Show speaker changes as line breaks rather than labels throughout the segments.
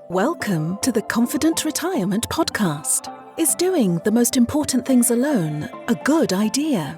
Welcome to the Confident Retirement Podcast. Is doing the most important things alone a good idea?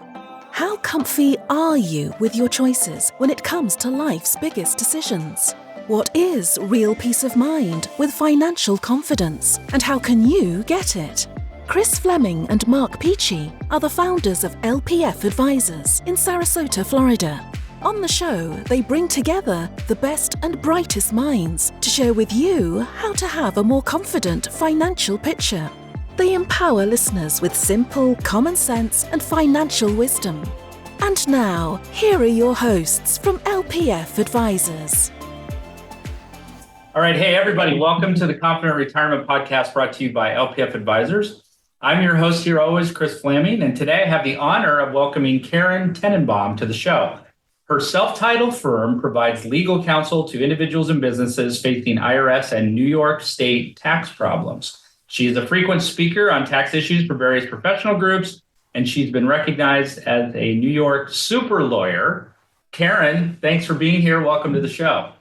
How comfy are you with your choices when it comes to life's biggest decisions? What is real peace of mind with financial confidence, and how can you get it? Chris Fleming and Mark Peachy are the founders of LPF Advisors in Sarasota, Florida. On the show, they bring together the best and brightest minds to share with you how to have a more confident financial picture. They empower listeners with simple, common sense and financial wisdom. And now, here are your hosts from LPF Advisors.
All right. Hey, everybody. Welcome to the Confident Retirement Podcast brought to you by LPF Advisors. I'm your host here always, Chris Fleming, and today I have the honor of welcoming Karen Tenenbaum to the show. Her self-titled firm provides legal counsel to individuals and businesses facing IRS and New York State tax problems. She is a frequent speaker on tax issues for various professional groups, and she's been recognized as a New York super lawyer. Karen, thanks for being here. Welcome to the show.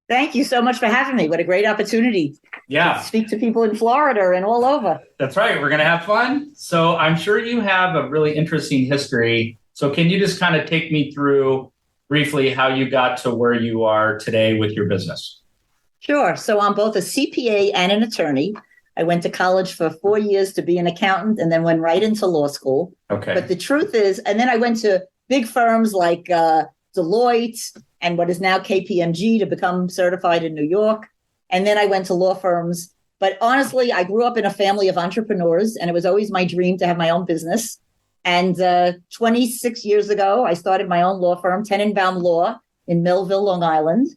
Thank you so much for having me. What a great opportunity to speak to people in Florida and all over.
That's right. We're going to have fun. So I'm sure you have a really interesting history. So can you just kind of take me through briefly how you got to where you are today with your business?
Sure. So I'm both a CPA and an attorney. I went to college for 4 years to be an accountant and then went right into law school.
Okay.
But the truth is, and then I went to big firms like Deloitte and what is now KPMG to become certified in New York. And then I went to law firms. But honestly, I grew up in a family of entrepreneurs, and it was always my dream to have my own business. And 26 years ago, I started my own law firm, Tenenbaum Law, in Melville, Long Island.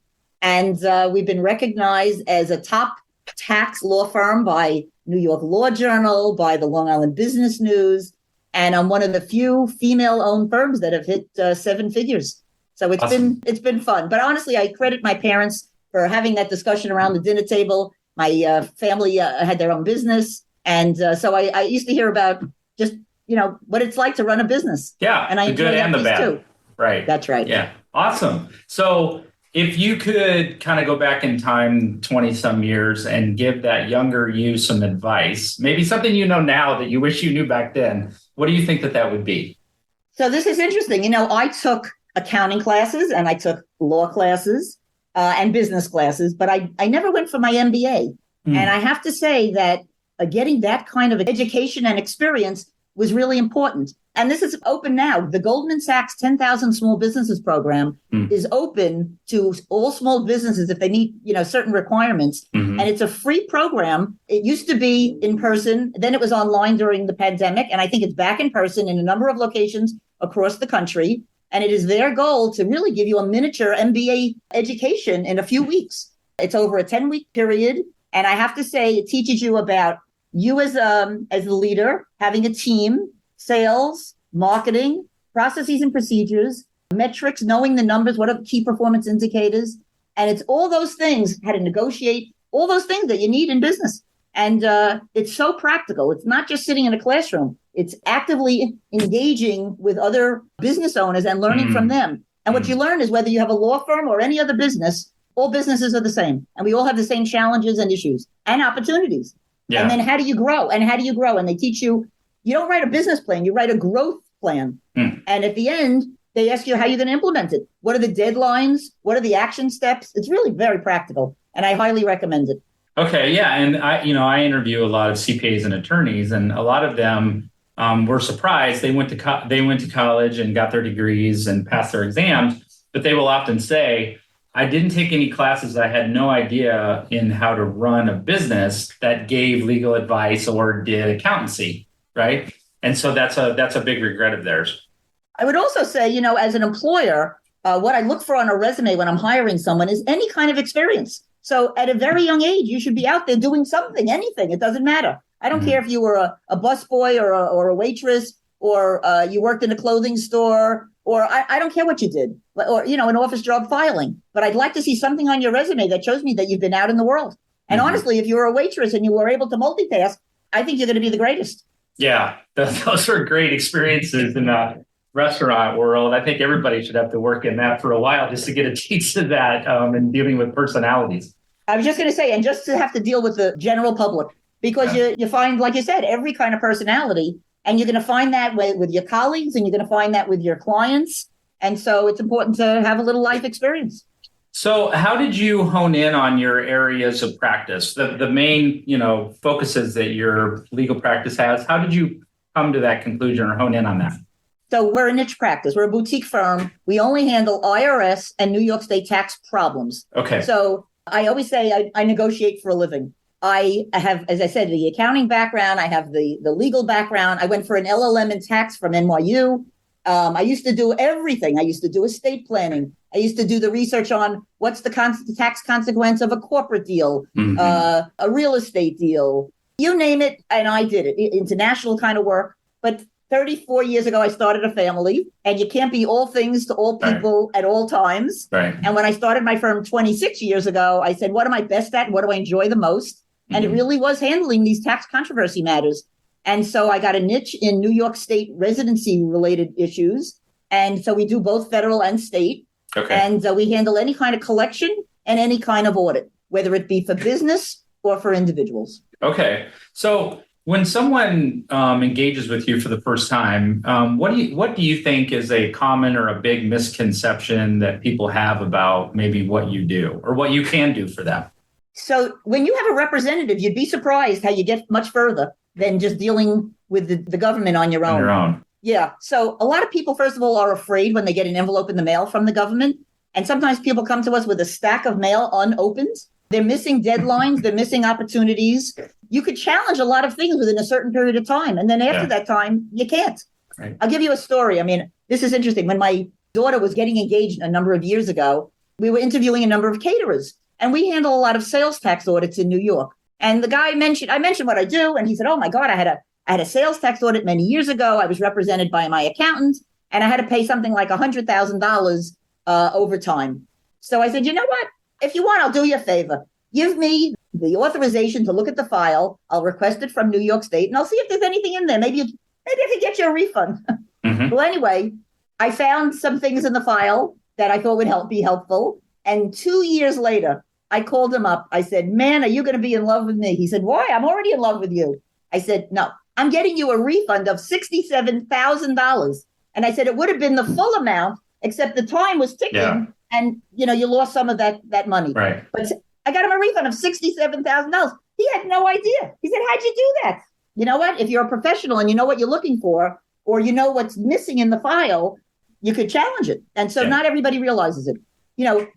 And we've been recognized as a top tax law firm by New York Law Journal, by the Long Island Business News. And I'm one of the few female-owned firms that have hit seven figures. So it's
Awesome.
been fun. But honestly, I credit my parents for having that discussion around the dinner table. My family had their own business. And so I used to hear about just what it's like to run a business.
Yeah,
and I
the good and the bad.
Too.
Right.
That's right.
Yeah. Awesome. So if you could kind of go back in time 20 some years and give that younger you some advice, maybe something you know now that you wish you knew back then, what do you think that would be?
So this is interesting. I took accounting classes and I took law classes and business classes, but I never went for my MBA. And I have to say that getting that kind of education and experience was really important. And this is open now. The Goldman Sachs 10,000 Small Businesses Program is open to all small businesses if they meet, certain requirements. And it's a free program. It used to be in person. Then it was online during the pandemic. And I think it's back in person in a number of locations across the country. And it is their goal to really give you a miniature MBA education in a few weeks. It's over a 10-week period. And I have to say, it teaches you about you as the leader, having a team, sales, marketing, processes and procedures, metrics, knowing the numbers, what are the key performance indicators. And it's all those things, how to negotiate, all those things that you need in business. And it's so practical. It's not just sitting in a classroom. It's actively engaging with other business owners and learning from them. And what you learn is whether you have a law firm or any other business, all businesses are the same. And we all have the same challenges and issues and opportunities. Yeah. And then how do you grow? And they teach you, you don't write a business plan, you write a growth plan. And at the end, they ask you how you're going to implement it. What are the deadlines? What are the action steps? It's really very practical. And I highly recommend it.
Okay. Yeah. And I interview a lot of CPAs and attorneys, and a lot of them were surprised. They went to college and got their degrees and passed their exams, but they will often say, I didn't take any classes. I had no idea in how to run a business that gave legal advice or did accountancy, right? And so that's a big regret of theirs.
I would also say, as an employer, what I look for on a resume when I'm hiring someone is any kind of experience. So at a very young age, you should be out there doing something, anything. It doesn't matter. I don't care if you were a busboy or a waitress or you worked in a clothing store, or I don't care what you did, or, an office job filing. But I'd like to see something on your resume that shows me that you've been out in the world. And honestly, if you were a waitress and you were able to multitask, I think you're going to be the greatest.
Yeah, those are great experiences in the restaurant world. I think everybody should have to work in that for a while just to get a taste of that and dealing with personalities.
I was just going to say, and just to have to deal with the general public, because you find, like you said, every kind of personality, and you're going to find that with your colleagues, and you're going to find that with your clients. And so it's important to have a little life experience.
So how did you hone in on your areas of practice, the main, focuses that your legal practice has? How did you come to that conclusion or hone in on that?
So we're a niche practice. We're a boutique firm. We only handle IRS and New York State tax problems.
Okay.
So I always say I negotiate for a living. I have, as I said, the accounting background. I have the legal background. I went for an LL.M in tax from NYU. I used to do everything. I used to do estate planning. I used to do the research on what's the tax consequence of a corporate deal, a real estate deal, you name it, and I did it. International kind of work. But 34 years ago, I started a family, and you can't be all things to all people at all times.
Right.
And when I started my firm 26 years ago, I said, what am I best at? What do I enjoy the most? And it really was handling these tax controversy matters. And so I got a niche in New York State residency related issues. And so we do both federal and state.
Okay.
And we handle any kind of collection and any kind of audit, whether it be for business or for individuals.
Okay. So when someone engages with you for the first time, what do you think is a common or a big misconception that people have about maybe what you do or what you can do for them?
So when you have a representative, you'd be surprised how you get much further than just dealing with the government on your own.
On your own.
Yeah. So a lot of people, first of all, are afraid when they get an envelope in the mail from the government. And sometimes people come to us with a stack of mail unopened. They're missing deadlines. They're missing opportunities. You could challenge a lot of things within a certain period of time. And then after that time, you can't.
Right.
I'll give you a story. I mean, this is interesting. When my daughter was getting engaged a number of years ago, we were interviewing a number of caterers. And we handle a lot of sales tax audits in New York. And the guy I mentioned what I do. And he said, oh, my God, I had a sales tax audit many years ago. I was represented by my accountant, and I had to pay something like $100,000 over time. So I said, you know what? If you want, I'll do you a favor. Give me the authorization to look at the file. I'll request it from New York State, and I'll see if there's anything in there. Maybe I can get you a refund. Well, anyway, I found some things in the file that I thought would be helpful. And 2 years later, I called him up. I said, man, are you going to be in love with me? He said, why? I'm already in love with you. I said, no, I'm getting you a refund of $67,000. And I said, it would have been the full amount, except the time was ticking. Yeah. And, you lost some of that money.
Right.
But I got him a refund of $67,000. He had no idea. He said, how'd you do that? You know what? If you're a professional and you know what you're looking for, or you know what's missing in the file, you could challenge it. And so not everybody realizes it.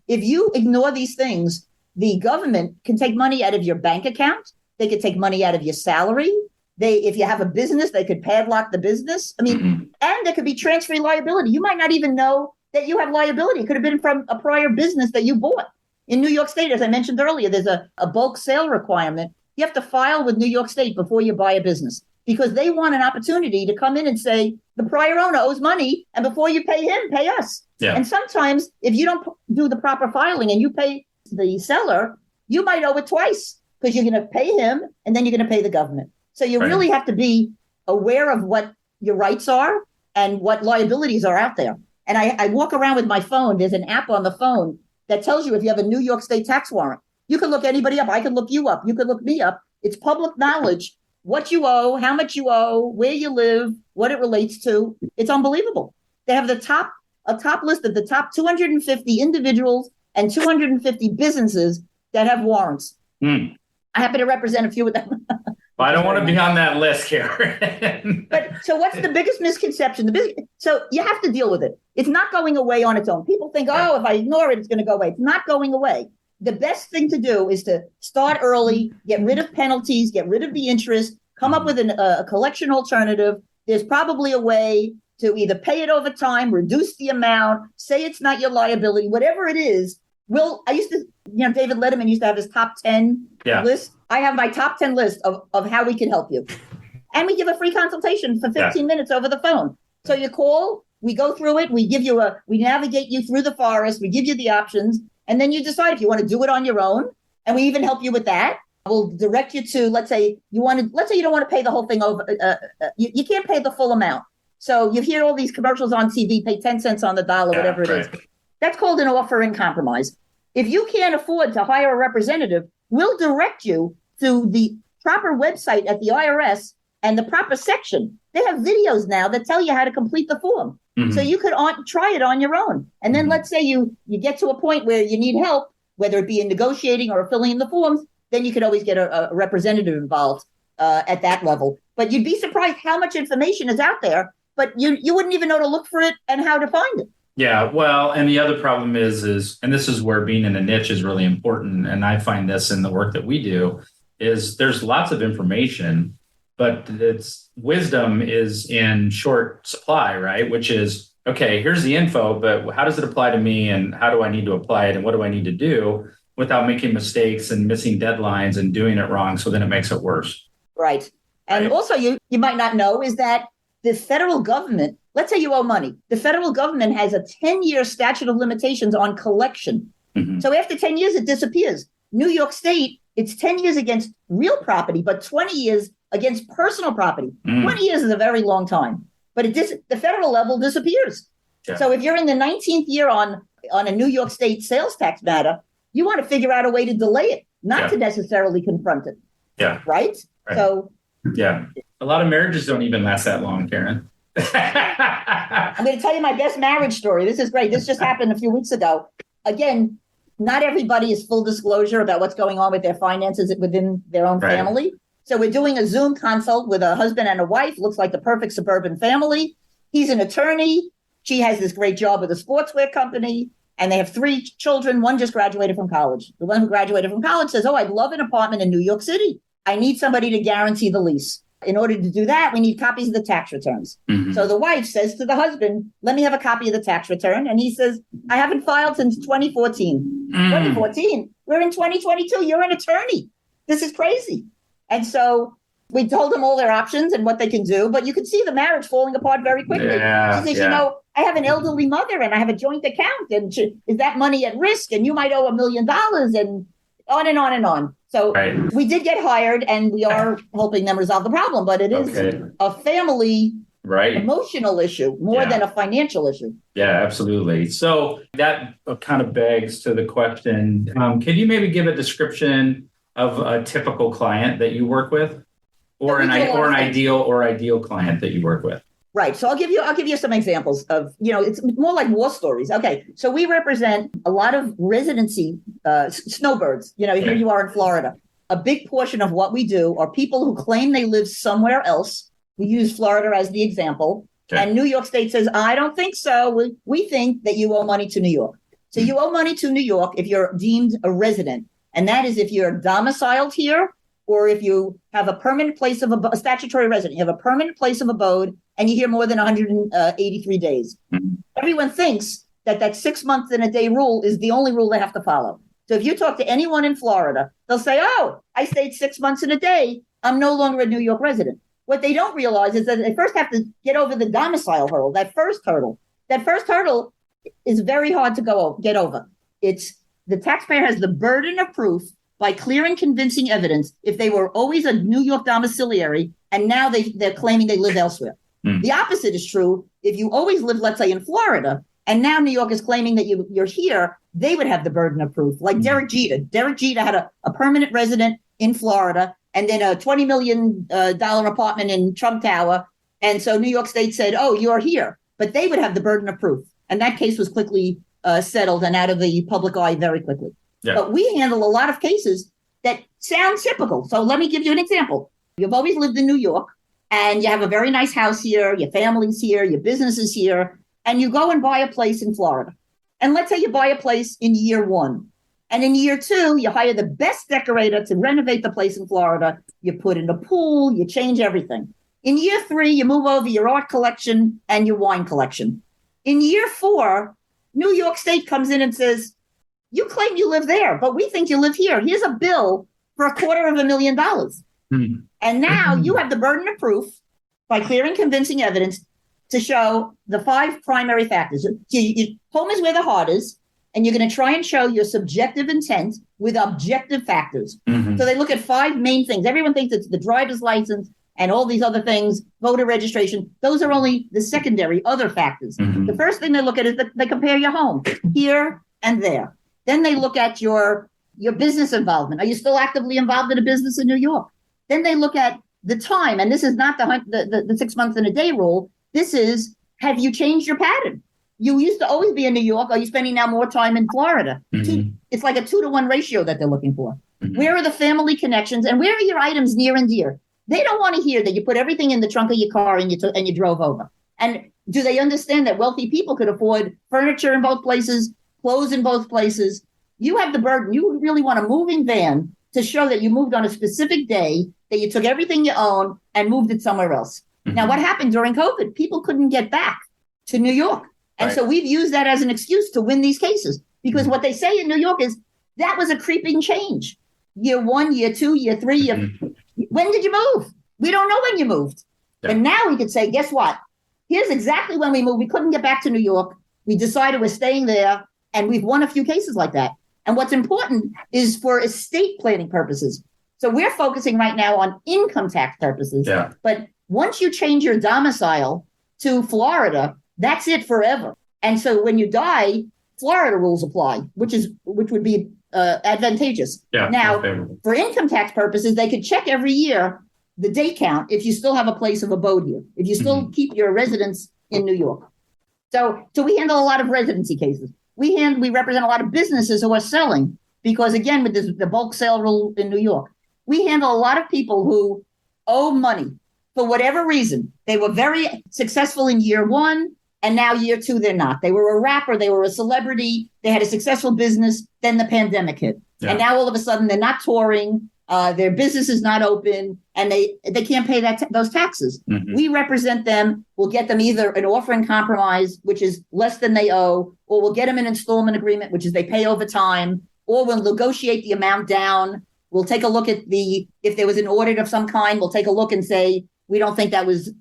If you ignore these things, the government can take money out of your bank account. They could take money out of your salary. If you have a business, they could padlock the business. I mean, and there could be transfer liability. You might not even know that you have liability. It could have been from a prior business that you bought. In New York State, as I mentioned earlier, there's a bulk sale requirement. You have to file with New York State before you buy a business, because they want an opportunity to come in and say, the prior owner owes money, and before you pay him, pay us. Yeah. And sometimes if you don't do the proper filing and you pay the seller, you might owe it twice, because you're going to pay him and then you're going to pay the government. So you really have to be aware of what your rights are and what liabilities are out there. And I walk around with my phone. There's an app on the phone that tells you if you have a New York State tax warrant. You can look anybody up. I can look you up. You can look me up. It's public knowledge, what you owe, how much you owe, where you live, what it relates to. It's unbelievable. They have a top list of the top 250 individuals and 250 businesses that have warrants. I happen to represent a few of them.
Well, I don't want to be on that list, Karen.
But so what's the biggest misconception? So you have to deal with it. It's not going away on its own. People think, oh, if I ignore it, it's going to go away. It's not going away. The best thing to do is to start early, get rid of penalties, get rid of the interest, come up with a collection alternative. There's probably a way to either pay it over time, reduce the amount, say it's not your liability, whatever it is. I used to, David Letterman used to have his top 10 list. I have my top 10 list of how we can help you. And we give a free consultation for 15 minutes over the phone. So you call, we go through it, we navigate you through the forest, we give you the options, and then you decide if you want to do it on your own. And we even help you with that. We'll direct you to, let's say you don't want to pay the whole thing over. You can't pay the full amount. So you hear all these commercials on TV, pay 10 cents on the dollar, whatever it is. That's called an offer in compromise. If you can't afford to hire a representative, we'll direct you to the proper website at the IRS and the proper section. They have videos now that tell you how to complete the form. Mm-hmm. So you could try it on your own. And then let's say you get to a point where you need help, whether it be in negotiating or filling in the forms, then you could always get a representative involved at that level. But you'd be surprised how much information is out there, but you wouldn't even know to look for it and how to find it.
Yeah, well, and the other problem is, and this is where being in a niche is really important, and I find this in the work that we do, is there's lots of information, but its wisdom is in short supply, right? Which is, okay, here's the info, but how does it apply to me, and how do I need to apply it, and what do I need to do without making mistakes and missing deadlines and doing it wrong, so then it makes it worse.
Right. And
right.
Also, you might not know is that the federal government, let's say you owe money, the federal government has a 10-year statute of limitations on collection. Mm-hmm. So after 10 years, it disappears. New York State, it's 10 years against real property, but 20 years against personal property. 20 years is a very long time, but the federal level disappears. Yeah. So if you're in the 19th year on a New York State sales tax matter, you want to figure out a way to delay it, not to necessarily confront it.
Yeah.
Right? So.
Yeah. A lot of marriages don't even last that long, Karen.
I'm going to tell you my best marriage story. This is great. This just happened a few weeks ago. Again, not everybody is full disclosure about what's going on with their finances within their own family. So we're doing a Zoom consult with a husband and a wife. Looks like the perfect suburban family. He's an attorney. She has this great job with a sportswear company. And they have 3 children. One just graduated from college. The one who graduated from college says, I'd love an apartment in New York City. I need somebody to guarantee the lease. In order to do that, we need copies of the tax returns. Mm-hmm. So the wife says to the husband, let me have a copy of the tax return. And he says, I haven't filed since 2014. 2014? We're in 2022. You're an attorney. This is crazy. And so we told them all their options and what they can do. But you could see the marriage falling apart very quickly.
Yeah,
she says, I have an elderly mother and I have a joint account. And is that money at risk? And you might owe $1 million and on and on and on. So we did get hired and we are helping them resolve the problem, but it is a family emotional issue more than a financial issue.
Yeah, absolutely. So that kind of begs to the question, can you maybe give a description of a typical client that you work with or an ideal client that you work with?
Right. So I'll give you some examples of, it's more like war stories. Okay. So we represent a lot of residency snowbirds. Here you are in Florida. A big portion of what we do are people who claim they live somewhere else. We use Florida as the example. Okay. And New York State says, I don't think so. We think that you owe money to New York. So you owe money to New York if you're deemed a resident. And that is if you're domiciled here or if you have a permanent place of a statutory resident. You have a permanent place of abode and you're here more than 183 days. Mm-hmm. Everyone thinks that 6 months and a day rule is the only rule they have to follow. So if you talk to anyone in Florida, they'll say, I stayed 6 months and a day. I'm no longer a New York resident. What they don't realize is that they first have to get over the domicile hurdle, that first hurdle. That first hurdle is very hard to get over. It's the taxpayer has the burden of proof by clear and convincing evidence if they were always a New York domiciliary and now they're claiming they live elsewhere. Mm. The opposite is true. If you always live, let's say, in Florida, and now New York is claiming that you're here, they would have the burden of proof. Like Derek Jeter. Derek Jeter had a permanent resident in Florida and then a $20 million apartment in Trump Tower. And so New York State said, you're here. But they would have the burden of proof. And that case was quickly settled and out of the public eye very quickly. Yeah. But we handle a lot of cases that sound typical. So let me give you an example. You've always lived in New York and you have a very nice house here. Your family's here. Your business is here. And you go and buy a place in Florida. And let's say you buy a place in year 1. And in year 2, you hire the best decorator to renovate the place in Florida. You put in a pool. You change everything. In year 3, you move over your art collection and your wine collection. In year 4, New York State comes in and says, you claim you live there, but we think you live here. Here's a bill for $250,000. Mm-hmm. And now you have the burden of proof by clear and convincing evidence to show the 5 primary factors. Home is where the heart is, and you're going to try and show your subjective intent with objective factors. Mm-hmm. So they look at 5 main things. Everyone thinks it's the driver's license and all these other things, voter registration. Those are only the secondary other factors. Mm-hmm. The first thing they look at is that they compare your home here and there. Then they look at your business involvement. Are you still actively involved in a business in New York? Then they look at the time, and this is not the 6 months in a day rule. This is, have you changed your pattern? You used to always be in New York. Are you spending now more time in Florida? It's like a 2-to-1 ratio that they're looking for. Where are the family connections, and where are your items near and dear? They don't want to hear that you put everything in the trunk of your car and you drove over. And do they understand that wealthy people could afford furniture in both places, clothes in both places? You have the burden. You really want a moving van to show that you moved on a specific day, that you took everything you own and moved it somewhere else. Now, what happened during COVID? People couldn't get back to New York. And so we've used that as an excuse to win these cases, because what they say in New York is that was a creeping change. Year 1, year 2, year 3, when did you move? We don't know when you moved. But now we could say, guess what? Here's exactly when we moved. We couldn't get back to New York. We decided we're staying there, and we've won a few cases like that. And what's important is for estate planning purposes. So we're focusing right now on income tax purposes. But once you change your domicile to Florida, that's it forever. And so when you die, Florida rules apply, which would be advantageous. Now, for income tax purposes, they could check every year the day count if you still have a place of abode here, if you still keep your residence in New York. So we handle a lot of residency cases. We represent a lot of businesses who are selling because, again, with the bulk sale rule in New York, we handle a lot of people who owe money for whatever reason. They were very successful in year 1, and now year 2, they're not. They were a rapper. They were a celebrity. They had a successful business. Then the pandemic hit. And now all of a sudden they're not touring. Their business is not open, and they can't pay those taxes. We represent them. We'll get them either an offer in compromise, which is less than they owe, or we'll get them an installment agreement, which is they pay over time, or we'll negotiate the amount down. We'll take a look at if there was an audit of some kind, we'll take a look and say, we don't think that was,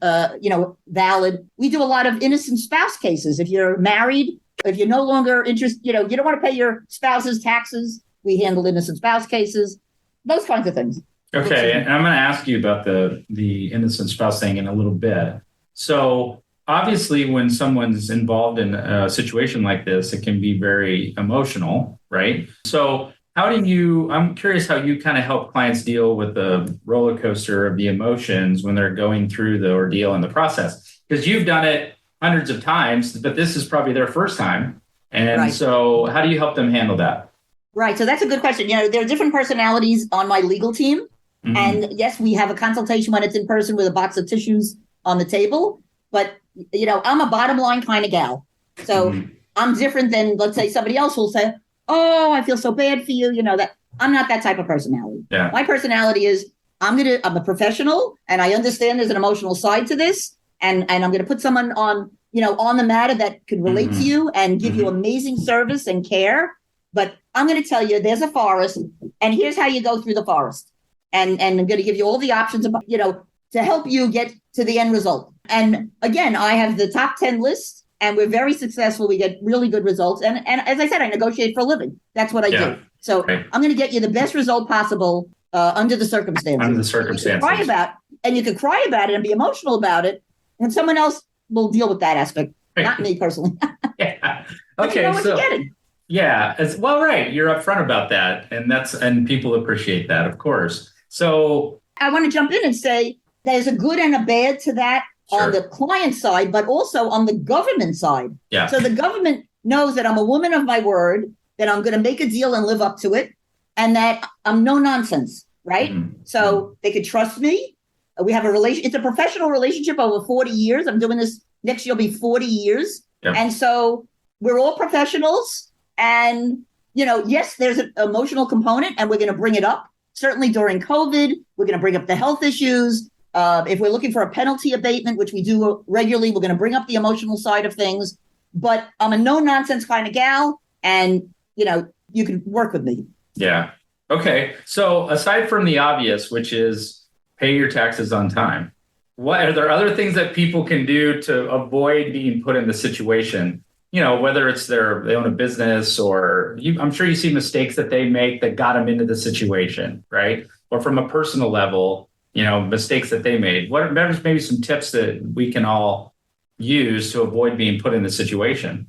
valid. We do a lot of innocent spouse cases. If you're married, if you're no longer interested, you don't want to pay your spouse's taxes, we handle innocent spouse cases, those kinds of things.
Okay, and I'm going to ask you about the innocent spouse thing in a little bit. So obviously, when someone's involved in a situation like this, it can be very emotional, right? So I'm curious how you kind of help clients deal with the roller coaster of the emotions when they're going through the ordeal and the process, because you've done it hundreds of times, but this is probably their first time. And so how do you help them handle that?
Right. So that's a good question. There are different personalities on my legal team. And yes, we have a consultation when it's in person with a box of tissues on the table. But, I'm a bottom line kind of gal. So I'm different than, let's say, somebody else will say, oh, I feel so bad for you. That I'm not that type of personality. My personality is I'm a professional, and I understand there's an emotional side to this. And I'm going to put someone on the matter that could relate to you and give you amazing service and care. But I'm going to tell you, there's a forest, and here's how you go through the forest. And I'm going to give you all the options, to help you get to the end result. And again, I have the top 10 list, and we're very successful. We get really good results. And as I said, I negotiate for a living. That's what I do. So I'm going to get you the best result possible under the circumstances. You can cry about it and be emotional about it, and someone else will deal with that aspect, not me personally. But you know what you're getting.
Yeah, you're upfront about that, and people appreciate that, of course. So
I want to jump in and say there's a good and a bad to that on the client side, but also on the government side. So the government knows that I'm a woman of my word, that I'm going to make a deal and live up to it, and that I'm no nonsense, right? So they could trust me. We have it's a professional relationship over 40 years. I'm doing this next year, will be 40 years. And so we're all professionals. And, yes, there's an emotional component, and we're going to bring it up. Certainly during COVID, we're going to bring up the health issues. If we're looking for a penalty abatement, which we do regularly, we're going to bring up the emotional side of things. But I'm a no-nonsense kind of gal, and, you can work with me.
Yeah. Okay. So aside from the obvious, which is pay your taxes on time, are there other things that people can do to avoid being put in the situation? Whether it's they own a business, or I'm sure you see mistakes that they make that got them into the situation, right? Or from a personal level, mistakes that they made. What are maybe some tips that we can all use to avoid being put in the situation?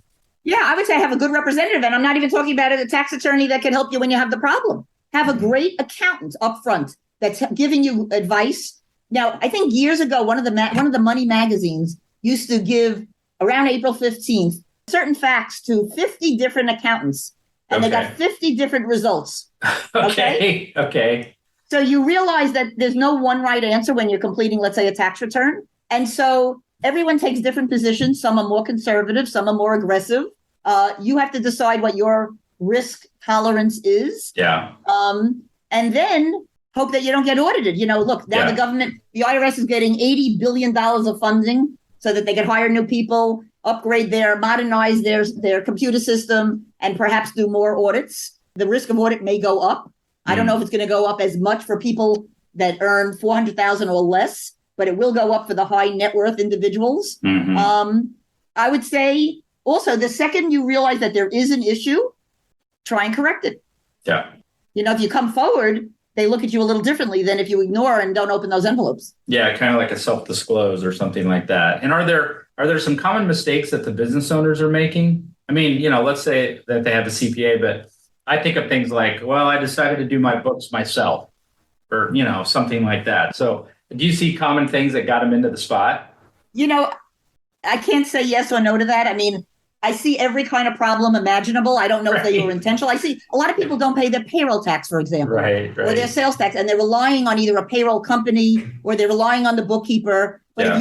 Yeah, I would say have a good representative. And I'm not even talking about a tax attorney that can help you when you have the problem. Have a great accountant up front that's giving you advice. Now, I think years ago, one of the money magazines used to give around April 15th certain facts to 50 different accountants, and they got 50 different results.
Okay.
So you realize that there's no one right answer when you're completing, let's say, a tax return. And so everyone takes different positions. Some are more conservative, some are more aggressive. You have to decide what your risk tolerance is.
Yeah.
And then hope that you don't get audited. Look, now the government, the IRS is getting $80 billion of funding so that they can hire new people, upgrade modernize their computer system, and perhaps do more audits. The risk of audit may go up. I don't know if it's going to go up as much for people that earn $400,000 or less, but it will go up for the high net worth individuals. I would say also, the second you realize that there is an issue, try and correct it.
Yeah.
If you come forward, they look at you a little differently than if you ignore and don't open those envelopes.
Yeah, kind of like a self-disclose or something like that. And are there some common mistakes that the business owners are making? I mean, let's say that they have a CPA, but I think of things like, well, I decided to do my books myself, or, something like that. So do you see common things that got them into the spot?
I can't say yes or no to that. I mean, I see every kind of problem imaginable. I don't know if they were intentional. I see a lot of people don't pay their payroll tax, for example, or their sales tax, and they're relying on either a payroll company or they're relying on the bookkeeper. But if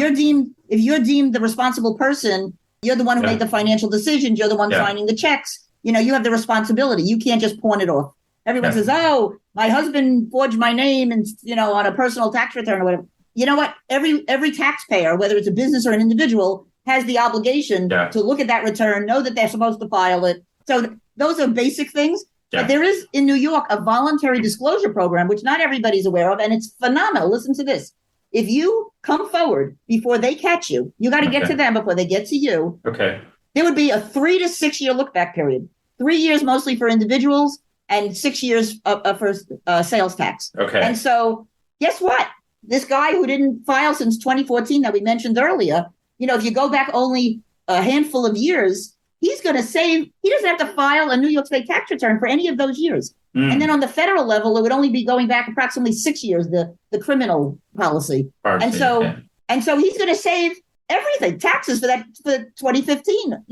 you're deemed the responsible person, you're the one who made the financial decisions. You're the one signing the checks. You have the responsibility. You can't just pawn it off. Everyone says, "Oh, my husband forged my name and on a personal tax return or whatever." You know what? Every taxpayer, whether it's a business or an individual, has the obligation to look at that return, know that they're supposed to file it. So those are basic things. But there is in New York a voluntary disclosure program, which not everybody's aware of, and it's phenomenal. Listen to this. If you come forward before they catch you, you got to get to them before they get to you.
Okay.
There would be a 3 to 6 year look back period. 3 years mostly for individuals and 6 years for sales tax.
Okay.
And so guess what? This guy who didn't file since 2014 that we mentioned earlier, if you go back only a handful of years, he's going to save. He doesn't have to file a New York State tax return for any of those years. And then on the federal level, it would only be going back approximately 6 years, the criminal policy. And so he's going to save everything, taxes for 2015,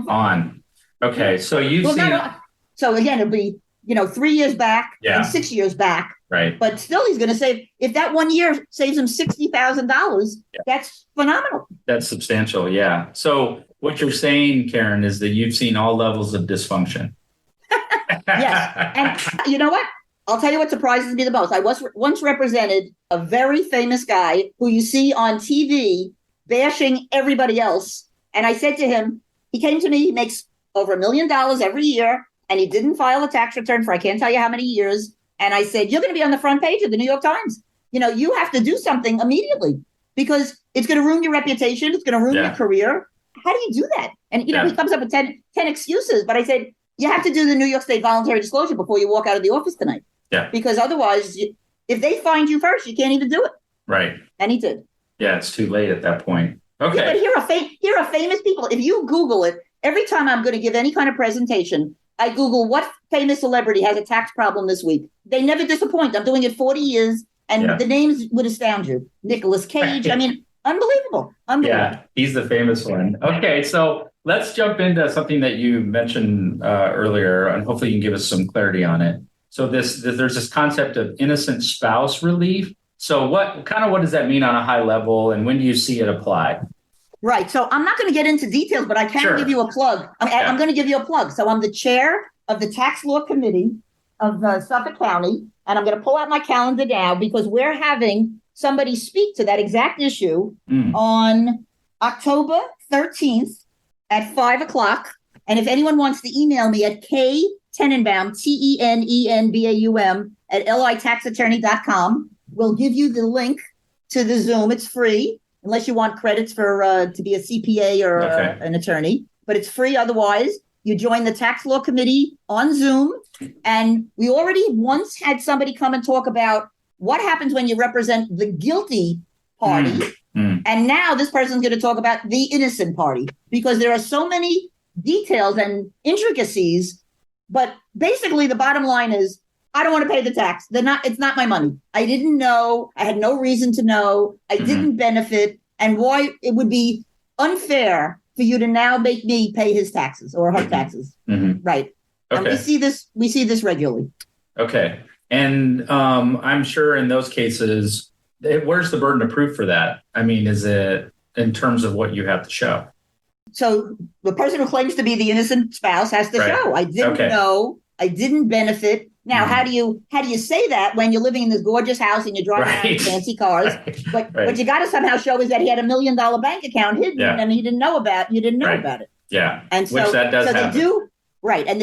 on. Okay. So
so again, it'll be, 3 years back and 6 years back.
Right.
But still, he's going to save, if that 1 year saves him $60,000, that's phenomenal.
That's substantial. Yeah. So what you're saying, Karen, is that you've seen all levels of dysfunction.
Yes. And you know what? I'll tell you what surprises me the most. I once represented a very famous guy who you see on TV bashing everybody else. And I said to him, he came to me, he makes over $1 million every year, and he didn't file a tax return for I can't tell you how many years. And I said, you're going to be on the front page of the New York Times. You have to do something immediately because it's going to ruin your reputation. It's going to ruin your career. How do you do that? And, he comes up with 10 excuses. But I said, you have to do the New York State voluntary disclosure before you walk out of the office tonight.
Yeah.
Because otherwise, if they find you first, you can't even do it.
Right.
And he did.
Yeah, it's too late at that point. Okay.
Yeah, but here are famous people. If you Google it, every time I'm going to give any kind of presentation, I Google what famous celebrity has a tax problem this week. They never disappoint. I'm doing it 40 years, and the names would astound you. Nicolas Cage. I mean, unbelievable.
Yeah, he's the famous one. Okay, so let's jump into something that you mentioned earlier, and hopefully you can give us some clarity on it. So there's this concept of innocent spouse relief. So what does that mean on a high level, and when do you see it applied?
Right. So I'm not going to get into details, but I can give you a plug. I'm going to give you a plug. So I'm the chair of the Tax Law Committee of Suffolk County, and I'm going to pull out my calendar now because we're having somebody speak to that exact issue on October 13th at 5:00. And if anyone wants to email me at Tenenbaum, Tenenbaum at litaxattorney.com, we'll give you the link to the Zoom. It's free. Unless you want credits for to be a CPA or an attorney, but it's free. Otherwise, you join the Tax Law Committee on Zoom. And we already once had somebody come and talk about what happens when you represent the guilty party. And now this person's going to talk about the innocent party, because there are so many details and intricacies. But basically, the bottom line is, I don't want to pay the tax. It's not my money. I didn't know. I had no reason to know. I didn't benefit. And why it would be unfair for you to now make me pay his taxes or her taxes. Right.
Okay.
And we see this regularly.
Okay. And I'm sure in those cases, where's the burden of proof for that? I mean, is it in terms of what you have to show?
So the person who claims to be the innocent spouse has to show, I didn't know, I didn't benefit. Now, how do you say that when you're living in this gorgeous house and you're driving around in fancy cars? What you got to somehow show is that he had $1 million bank account hidden and you didn't know about it.
Yeah.
And so,
which that does happen.
They do, and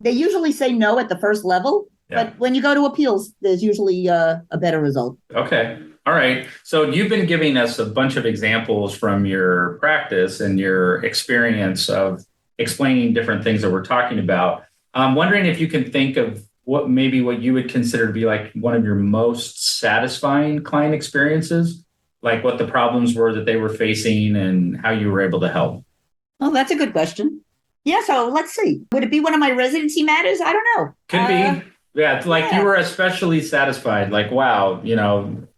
they usually say no at the first level. Yeah. But when you go to appeals, there's usually a better result.
Okay. All right. So you've been giving us a bunch of examples from your practice and your experience of explaining different things that we're talking about. I'm wondering if you can think of what you would consider to be like one of your most satisfying client experiences, like what the problems were that they were facing and how you were able to help.
Oh, that's a good question. Yeah. So let's see. Would it be one of my residency matters? I don't know.
Could be. Yeah. You were especially satisfied, like, wow,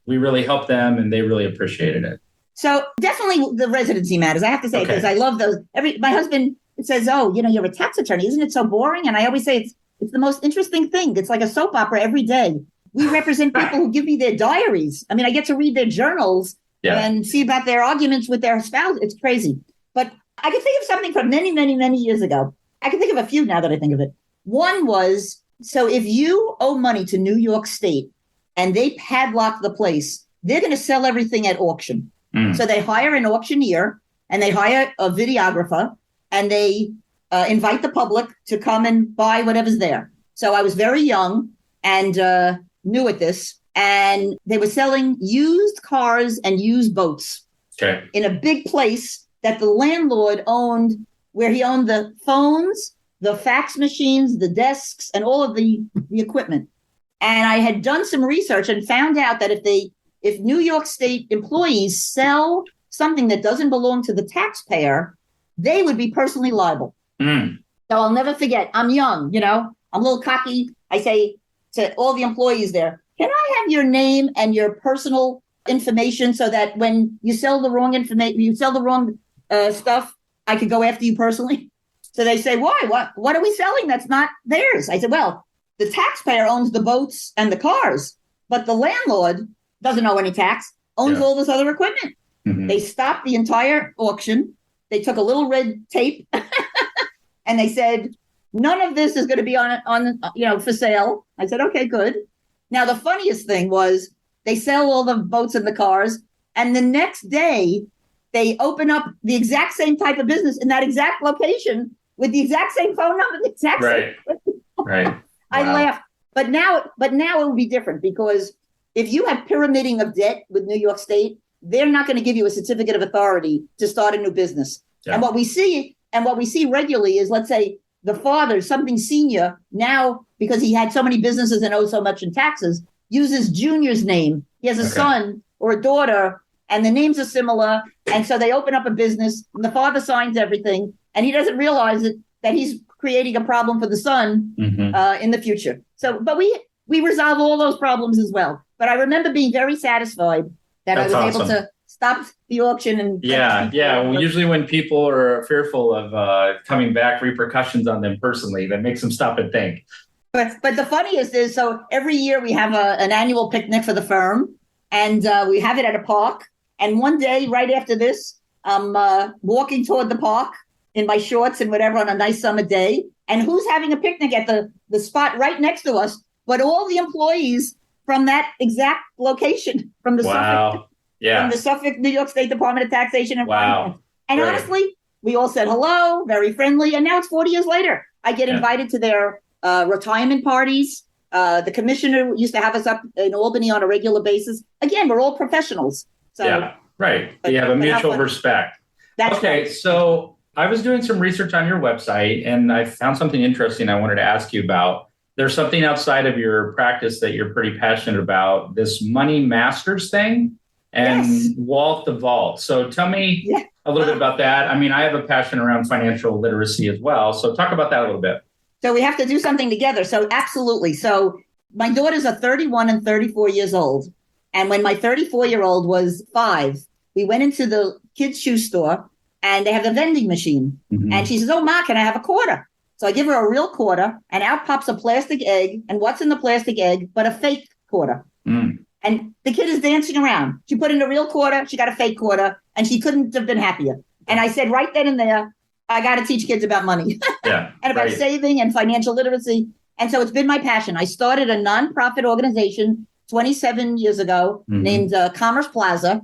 we really helped them and they really appreciated it.
So definitely the residency matters. I have to say, because I love those. My husband says, oh, you're a tax attorney. Isn't it so boring? And I always say it's the most interesting thing. It's like a soap opera every day. We represent people who give me their diaries. I mean, I get to read their journals and see about their arguments with their spouse. It's crazy. But I can think of something from many, many, many years ago. I can think of a few now that I think of it. One was, so if you owe money to New York State and they padlock the place, they're going to sell everything at auction. So they hire an auctioneer and they hire a videographer and they invite the public to come and buy whatever's there. So I was very young and new at this, and they were selling used cars and used boats in a big place that the landlord owned, where he owned the phones, the fax machines, the desks, and all of the equipment. And I had done some research and found out that if New York State employees sell something that doesn't belong to the taxpayer, they would be personally liable. So I'll never forget. I'm young, I'm a little cocky. I say to all the employees there, can I have your name and your personal information so that when you sell the wrong information, you sell the wrong stuff, I could go after you personally? So they say, why? What are we selling that's not theirs? I said, well, the taxpayer owns the boats and the cars, but the landlord doesn't owe any tax, owns all this other equipment. They stopped the entire auction. They took a little red tape and they said, none of this is going to be on for sale. I said, okay, good. Now, the funniest thing was they sell all the boats and the cars. And the next day they open up the exact same type of business in that exact location with the exact same phone number, the exact same.
Right. Wow.
I laughed. But now it would be different, because if you have pyramiding of debt with New York State, they're not going to give you a certificate of authority to start a new business. Yeah. And what we see regularly is, let's say the father, something senior, now because he had so many businesses and owed so much in taxes, uses Junior's name. He has a son or a daughter, and the names are similar. And so they open up a business and the father signs everything, and he doesn't realize that he's creating a problem for the son in the future. So, but we resolve all those problems as well. But I remember being very satisfied that I was able to stop the auction. And
Well, usually when people are fearful of coming back repercussions on them personally, that makes them stop and think.
But the funniest is, so every year we have an annual picnic for the firm, and we have it at a park. And one day, right after this, I'm walking toward the park in my shorts and whatever on a nice summer day. And who's having a picnic at the spot right next to us? But all the employees from that exact location, from the Suffolk, New York State Department of Taxation and Finance. And honestly, we all said hello, very friendly. And now it's 40 years later. I get invited to their retirement parties. The commissioner used to have us up in Albany on a regular basis. Again, we're all professionals. So,
you have a mutual respect.
That's
okay.
Right.
So I was doing some research on your website, and I found something interesting I wanted to ask you about. There's something outside of your practice that you're pretty passionate about, this Money Masters thing and Walt the Vault. So tell me a little bit about that. I mean, I have a passion around financial literacy as well. So talk about that a little bit.
So we have to do something together. So absolutely. So my daughters are 31 and 34 years old. And when my 34-year-old was 5, we went into the kids' shoe store and they have the vending machine. Mm-hmm. And she says, "Oh, Ma, can I have a quarter?" So I give her a real quarter and out pops a plastic egg. And what's in the plastic egg but a fake quarter? Mm. And the kid is dancing around. She put in a real quarter. She got a fake quarter and she couldn't have been happier. And I said right then and there, I got to teach kids about money and about saving and financial literacy. And so it's been my passion. I started a nonprofit organization 27 years ago named Commerce Plaza.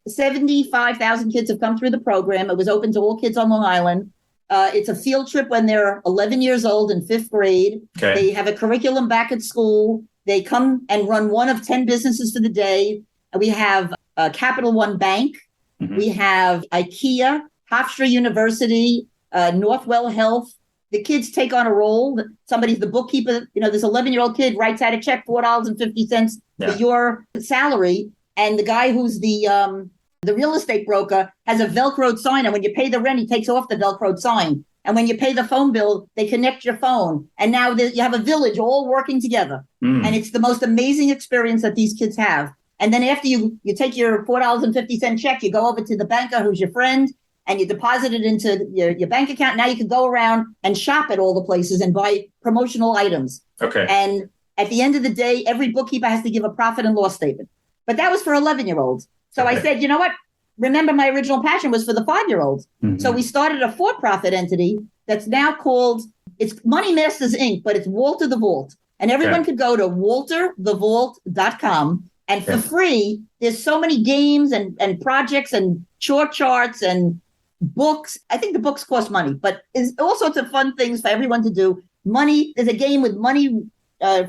75,000 kids have come through the program. It was open to all kids on Long Island. It's a field trip when they're 11 years old in 5th grade. Okay. They have a curriculum back at school. They come and run one of 10 businesses for the day. We have Capital One Bank. Mm-hmm. We have IKEA, Hofstra University, Northwell Health. The kids take on a role. Somebody's the bookkeeper. You know, this 11-year-old kid writes out a check, $4.50 for your salary. And the guy who's the real estate broker has a Velcroed sign. And when you pay the rent, he takes off the Velcroed sign. And when you pay the phone bill, they connect your phone. And now you have a village all working together. Mm. And it's the most amazing experience that these kids have. And then after you take your $4.50 check, you go over to the banker who's your friend, and you deposit it into your bank account. Now you can go around and shop at all the places and buy promotional items. Okay. And at the end of the day, every bookkeeper has to give a profit and loss statement. But that was for 11-year-olds. So I said, you know what? Remember, my original passion was for the 5-year-olds. Mm-hmm. So we started a for-profit entity that's now called, it's Money Masters Inc., but it's Walter the Vault. And everyone could go to walterthevault.com. And for free, there's so many games and projects and chore charts and books. I think the books cost money, but there's all sorts of fun things for everyone to do. Money, there's a game with money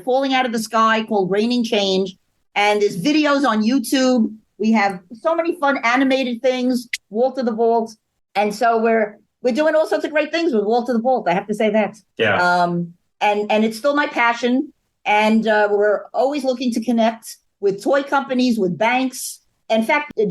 falling out of the sky called Raining Change. And there's videos on YouTube. We have so many fun animated things, Walter the Vault. And so we're doing all sorts of great things with Walter the Vault. I have to say that. Yeah. And it's still my passion. And we're always looking to connect with toy companies, with banks. In fact, you have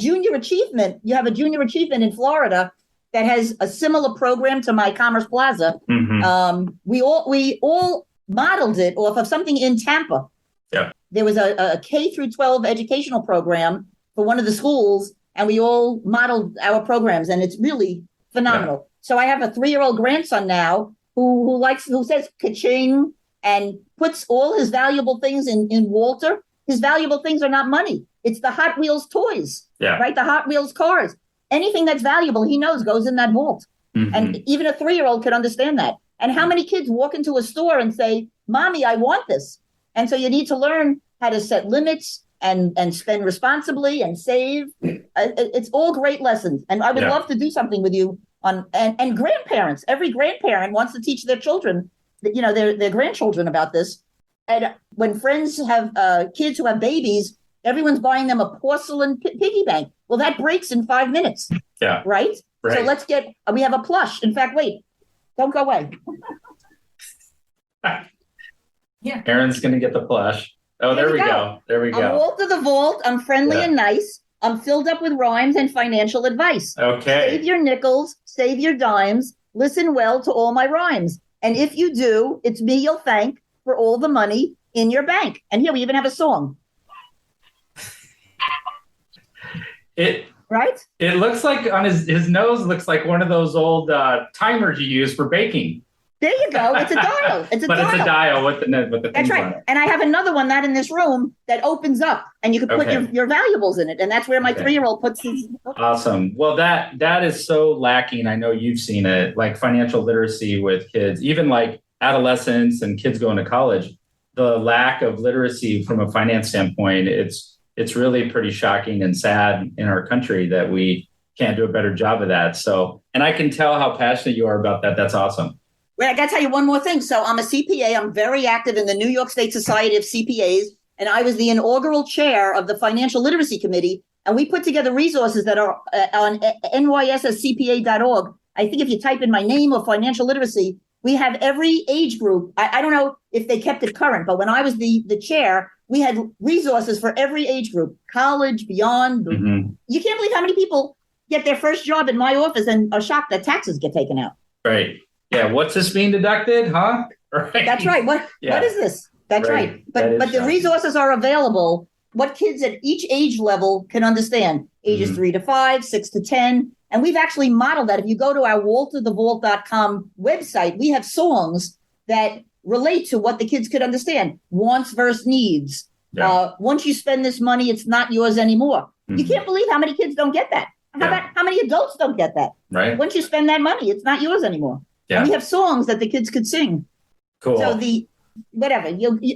a junior achievement in Florida that has a similar program to my Commerce Plaza. Mm-hmm. We all modeled it off of something in Tampa. Yeah. There was a K through 12 educational program for one of the schools, and we all modeled our programs, and it's really phenomenal. Yeah. So I have a 3-year-old grandson now who says ka-ching and puts all his valuable things in Walter. His valuable things are not money. It's the Hot Wheels toys, right? The Hot Wheels cars. Anything that's valuable, he knows goes in that vault. Mm-hmm. And even a 3-year-old can understand that. And how many kids walk into a store and say, "Mommy, I want this." And so you need to learn how to set limits and spend responsibly and save. It's all great lessons. And I would love to do something with you and grandparents. Every grandparent wants to teach their children, their grandchildren about this. And when friends have kids who have babies, everyone's buying them a porcelain piggy bank. Well, that breaks in 5 minutes. Yeah. Right? So we have a plush. In fact, wait, don't go away.
Yeah. Erin's going to get the plush. Oh, there we go. There we go.
I'm Walter the Vault. I'm friendly and nice. I'm filled up with rhymes and financial advice. Okay. Save your nickels, save your dimes. Listen well to all my rhymes. And if you do, it's me you'll thank for all the money in your bank. And here we even have a song. It looks like on his nose looks like one of those old timers you use for baking. There you go. It's a dial. It's a
dial with the
That's right. On it. And I have another one not in this room that opens up, and you can put your valuables in it, and that's where my 3-year-old puts his.
Awesome. Well, that is so lacking. I know you've seen it, like financial literacy with kids, even like adolescents and kids going to college. The lack of literacy from a finance standpoint, it's really pretty shocking and sad in our country that we can't do a better job of that. So, and I can tell how passionate you are about that. That's awesome.
Well, I got to tell you one more thing. So I'm a CPA. I'm very active in the New York State Society of CPAs, and I was the inaugural chair of the Financial Literacy Committee. And we put together resources that are on NYSCPA.org. I think if you type in my name or financial literacy, we have every age group. I don't know if they kept it current, but when I was the chair, we had resources for every age group, college, beyond. Mm-hmm. You can't believe how many people get their first job in my office and are shocked that taxes get taken out.
Right. Yeah. What's this being deducted? Huh? Right.
That's right. What is this? That's right. But the resources are available. What kids at each age level can understand, ages 3 to 5, 6 to 10. And we've actually modeled that. If you go to our walterthevault.com website, we have songs that relate to what the kids could understand. Wants versus needs. Yeah. Once you spend this money, it's not yours anymore. You can't believe how many kids don't get that. How many adults don't get that?
Right.
Once you spend that money, it's not yours anymore. Yeah. And we have songs that the kids could sing.
Cool.
So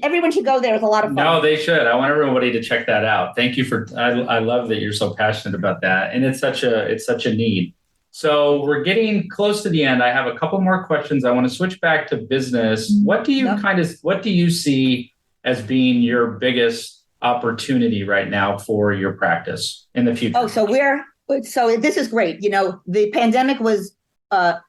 everyone should go there. It's a lot of fun.
No, they should. I want everybody to check that out. Thank you I love that you're so passionate about that. And it's such a need. So we're getting close to the end. I have a couple more questions. I want to switch back to business. What do you see as being your biggest opportunity right now for your practice in the future?
Oh, so this is great. The pandemic was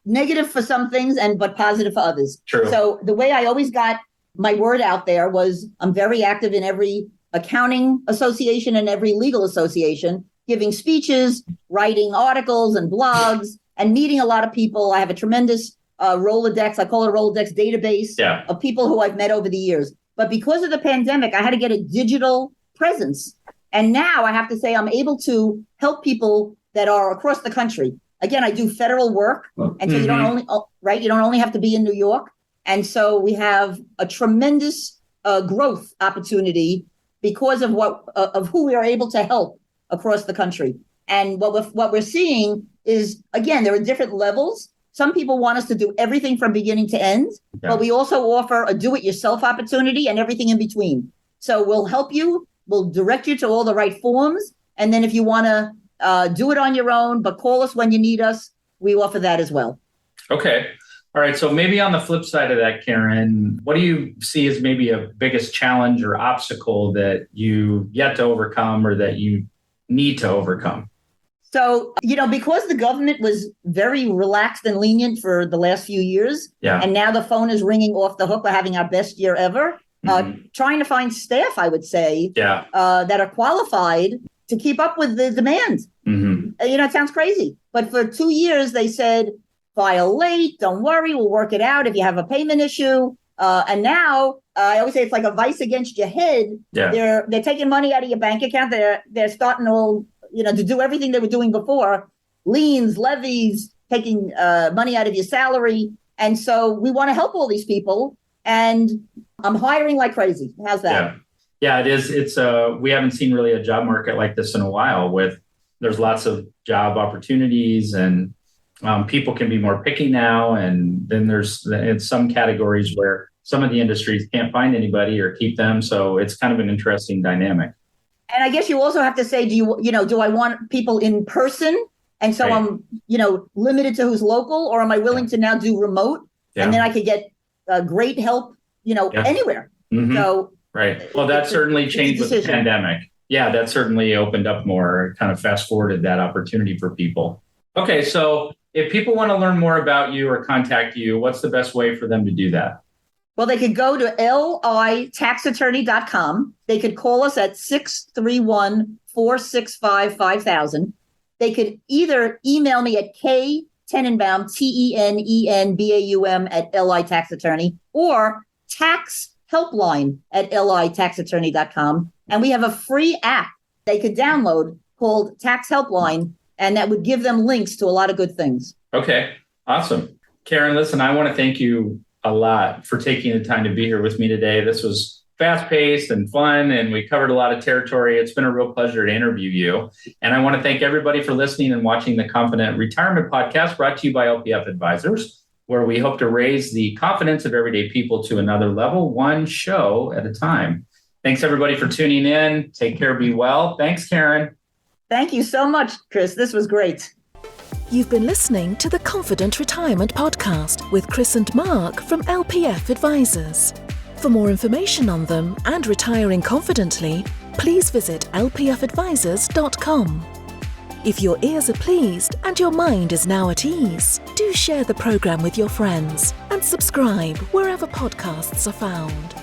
negative for some things but positive for others.
True.
So the way I always got my word out there was I'm very active in every accounting association and every legal association, giving speeches, writing articles and blogs, and meeting a lot of people. I have a tremendous Rolodex. I call it a Rolodex database of people who I've met over the years. But because of the pandemic, I had to get a digital presence. And now I have to say I'm able to help people that are across the country. Again, I do federal work. And so you don't only have to be in New York. And so we have a tremendous growth opportunity because of who we are able to help across the country. And what we're seeing is, again, there are different levels. Some people want us to do everything from beginning to end, but we also offer a do-it-yourself opportunity and everything in between. So we'll help you. We'll direct you to all the right forms. And then if you want to do it on your own, but call us when you need us, we offer that as well.
Okay. All right. So maybe on the flip side of that, Karen, what do you see as maybe a biggest challenge or obstacle that you yet to overcome or that you need to overcome?
So, because the government was very relaxed and lenient for the last few years, and now the phone is ringing off the hook, we're having our best year ever, trying to find staff, I would say, that are qualified to keep up with the demand. It sounds crazy. But for 2 years, they said, file late, don't worry, we'll work it out if you have a payment issue. And now, I always say it's like a vice against your head. Yeah. They're taking money out of your bank account. They're starting to do everything they were doing before, liens, levies, taking money out of your salary. And so we want to help all these people. And I'm hiring like crazy. How's that?
Yeah, it is. It's we haven't seen really a job market like this in a while. There's lots of job opportunities and people can be more picky now. And then there's in some categories where some of the industries can't find anybody or keep them. So it's kind of an interesting dynamic.
And I guess you also have to say, do I want people in person? And so I'm, limited to who's local, or am I willing to now do remote? Yeah. And then I could get great help, anywhere. So
well, that certainly changed with the pandemic. Yeah, that certainly opened up more, kind of fast forwarded that opportunity for people. Okay, so if people want to learn more about you or contact you, what's the best way for them to do that?
Well, they could go to litaxattorney.com. They could call us at 631-465-5000. They could either email me at Tenenbaum, Tenenbaum at LITaxAttorney, or tax helpline at litaxattorney.com. And we have a free app they could download called Tax Helpline, and that would give them links to a lot of good things. Okay, awesome. Karen, listen, I want to thank you a lot for taking the time to be here with me today. This was fast-paced and fun, and we covered a lot of territory. It's been a real pleasure to interview you. And I want to thank everybody for listening and watching the Confident Retirement Podcast, brought to you by LPF Advisors, where we hope to raise the confidence of everyday people to another level, one show at a time. Thanks, everybody, for tuning in. Take care. Be well. Thanks, Karen. Thank you so much, Chris. This was great.
You've been listening to the Confident Retirement Podcast with Chris and Mark from LPF Advisors. For more information on them and retiring confidently, please visit lpfadvisors.com. If your ears are pleased and your mind is now at ease, do share the program with your friends and subscribe wherever podcasts are found.